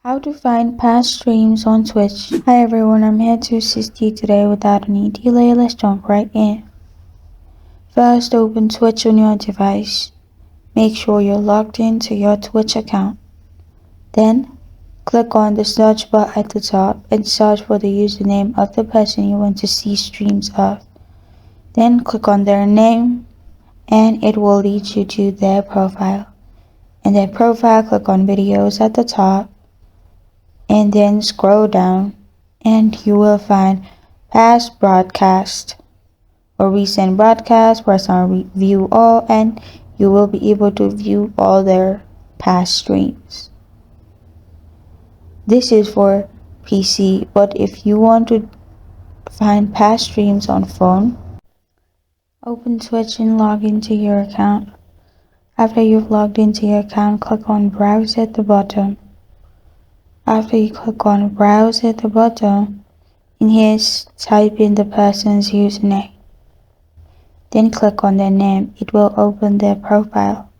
How to find past streams on Twitch. Hi everyone, I'm here to assist you today without any delay. Let's jump right in. First, open Twitch on your device. Make sure you're logged into your Twitch account. Then, click on the search bar at the top and search for the username of the person you want to see streams of. Then click on their name and it will lead you to their profile. In their profile, click on videos at the top and then scroll down and you will find past broadcast or recent broadcast. Press on view all and you will be able to view all their past streams. This is for PC, but if you want to find past streams on phone, open Twitch and log into your account. After you've logged into your account, click on browse at the bottom. After you click on browse at the bottom, in here type in the person's username. Then click on their name. It will open their profile.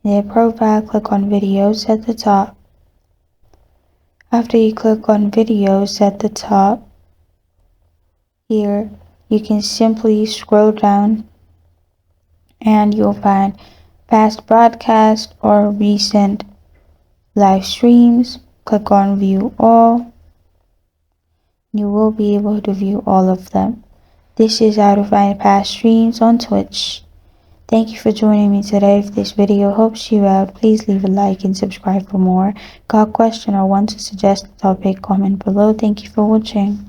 In their profile, click on videos at the top. After you click on videos at the top, here you can simply scroll down and you'll find past broadcast or recent live streams. Click on view all. You will be able to view all of them. This is how to find past streams on Twitch. Thank you for joining me today. If this video helps you out, please leave a like and subscribe for more. Got a question or want to suggest a topic, comment below. Thank you for watching.